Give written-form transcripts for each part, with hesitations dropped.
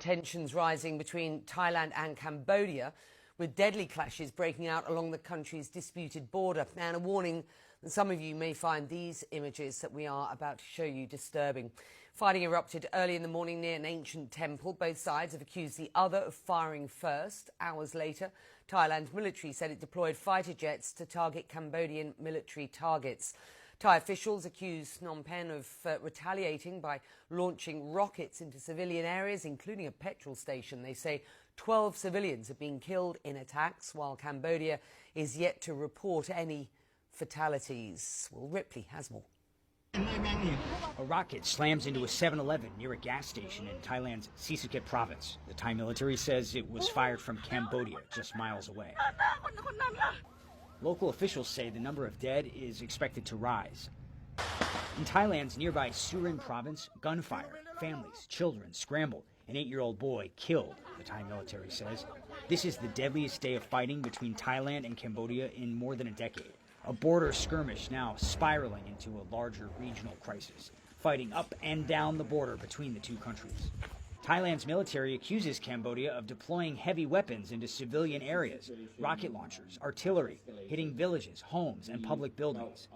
Tensions rising between Thailand and Cambodia, with deadly clashes breaking out along the country's disputed border. And a warning that some of you may find these images that we are about to show you disturbing. Fighting erupted early in the morning near an ancient temple. Both sides have accused the other of firing first. Hours later, Thailand's military said it deployed fighter jets to target Cambodian military targets. Thai officials accuse Phnom Penh of retaliating by launching rockets into civilian areas, including a petrol station. They say 12 civilians have been killed in attacks, while Cambodia is yet to report any fatalities. Well, Ripley has more. A rocket slams into a 7-Eleven near a gas station in Thailand's Sisaket province. The Thai military says it was fired from Cambodia, just miles away. Local officials say the number of dead is expected to rise. In Thailand's nearby Surin province, gunfire. Families, children scrambled. An 8-year-old boy killed, the Thai military says. This is the deadliest day of fighting between Thailand and Cambodia in more than a decade. A border skirmish now spiraling into a larger regional crisis, fighting up and down the border between the two countries. Thailand's military accuses Cambodia of deploying heavy weapons into civilian areas, rocket launchers, artillery, hitting villages, homes, and public buildings.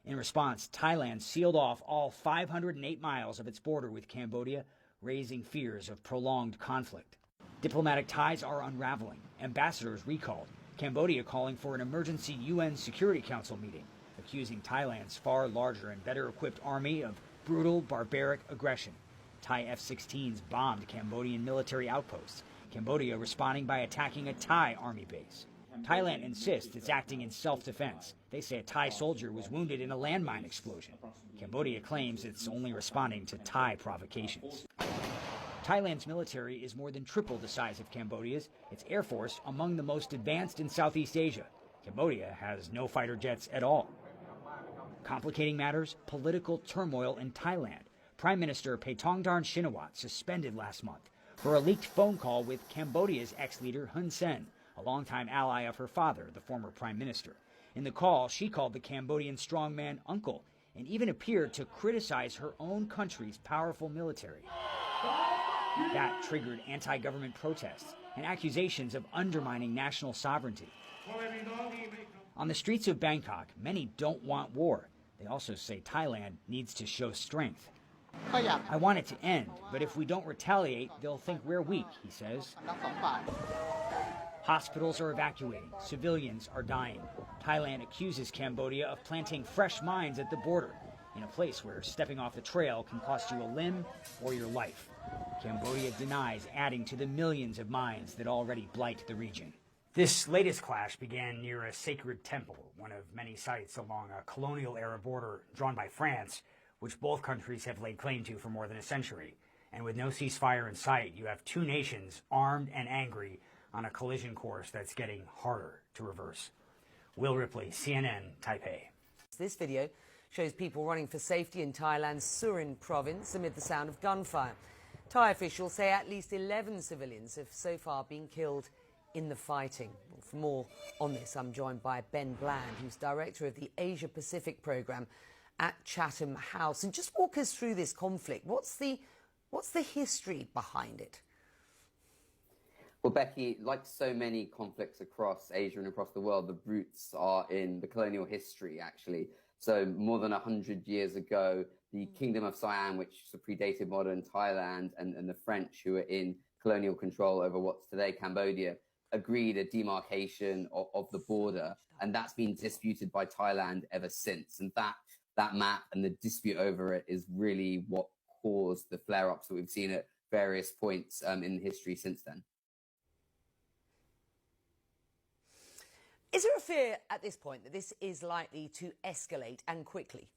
In response, Thailand sealed off all 508 miles of its border with Cambodia, raising fears of prolonged conflict. Diplomatic ties are unraveling, ambassadors recalled, Cambodia calling for an emergency UN Security Council meeting, accusing Thailand's far larger and better equipped army of brutal, barbaric aggression. Thai F-16s bombed Cambodian military outposts, Cambodia responding by attacking a Thai army base. Thailand insists it's acting in self-defense. They say a Thai soldier was wounded in a landmine explosion. Cambodia claims it's only responding to Thai provocations. Thailand's military is more than triple the size of Cambodia's, its air force among the most advanced in Southeast Asia. Cambodia has no fighter jets at all. Complicating matters, political turmoil in Thailand. Prime Minister Paetongtarn Shinawatra suspended last month for a leaked phone call with Cambodia's ex-leader Hun Sen, a longtime ally of her father, the former prime minister. In the call, she called the Cambodian strongman uncle and even appeared to criticize her own country's powerful military. That triggered anti-government protests and accusations of undermining national sovereignty. On the streets of Bangkok, many don't want war. They also say Thailand needs to show strength. I want it to end, but if we don't retaliate, they'll think we're weak, he says. Hospitals are evacuating. Civilians are dying. Thailand accuses Cambodia of planting fresh mines at the border, in a place where stepping off the trail can cost you a limb or your life. Cambodia denies adding to the millions of mines that already blight the region. This latest clash began near a sacred temple, one of many sites along a colonial-era border drawn by France, which both countries have laid claim to for more than a century. And with no ceasefire in sight, you have two nations armed and angry on a collision course that's getting harder to reverse. Will Ripley, CNN, Taipei. This video shows people running for safety in Thailand's Surin province amid the sound of gunfire. Thai officials say at least 11 civilians have so far been killed in the fighting. Well, for more on this, I'm joined by Ben Bland, who's director of the Asia-Pacific programme at Chatham House. And just walk us through this conflict. What's the history behind it? Well, Becky, like so many conflicts across Asia and across the world, the roots are in the colonial history, actually. So more than 100 years ago, the Kingdom of Siam, which predated modern Thailand, and the French, who were in colonial control over what's today Cambodia, agreed a demarcation of the border. And that's been disputed by Thailand ever since. And that map and the dispute over it is really what caused the flare-ups that we've seen at various points in history since then. Is there a fear at this point that this is likely to escalate and quickly?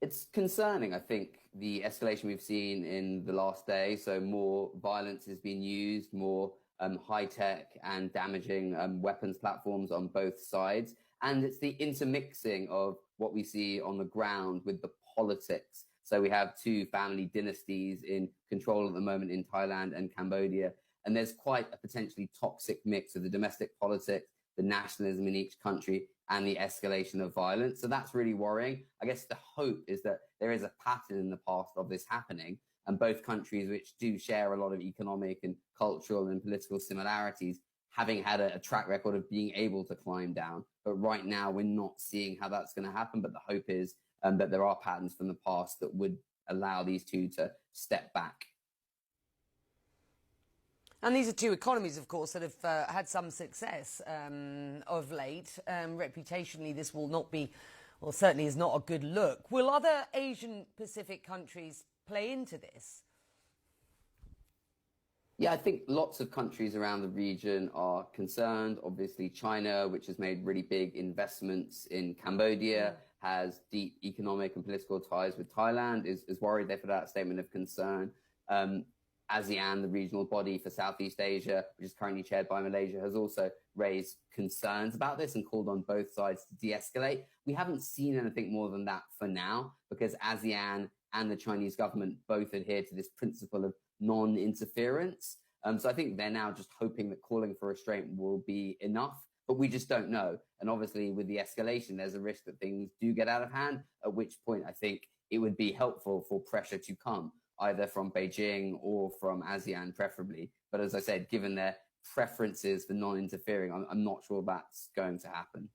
It's concerning, I think, the escalation we've seen in the last day. So more violence is being used, more high-tech and damaging weapons platforms on both sides. And it's the intermixing of what we see on the ground with the politics. So we have two family dynasties in control at the moment in Thailand and Cambodia. And there's quite a potentially toxic mix of the domestic politics, the nationalism in each country, and the escalation of violence. So that's really worrying. I guess the hope is that there is a pattern in the past of this happening, and both countries which do share a lot of economic and cultural and political similarities, having had a track record of being able to climb down. But right now, we're not seeing how that's going to happen. But the hope is that there are patterns from the past that would allow these two to step back. And these are two economies, of course, that have had some success of late. Reputationally, this will not be, or certainly is not a good look. Will other Asian Pacific countries play into this? Yeah, I think lots of countries around the region are concerned. Obviously, China, which has made really big investments in Cambodia, has deep economic and political ties with Thailand, is worried. They put out a statement of concern. ASEAN, the regional body for Southeast Asia, which is currently chaired by Malaysia, has also raised concerns about this and called on both sides to de-escalate. We haven't seen anything more than that for now, because ASEAN and the Chinese government both adhere to this principle of non-interference. So I think they're now just hoping that calling for restraint will be enough, but we just don't know. And obviously with the escalation, there's a risk that things do get out of hand, at which point I think it would be helpful for pressure to come, either from Beijing or from ASEAN preferably. But as I said, given their preferences for non-interfering, I'm not sure that's going to happen.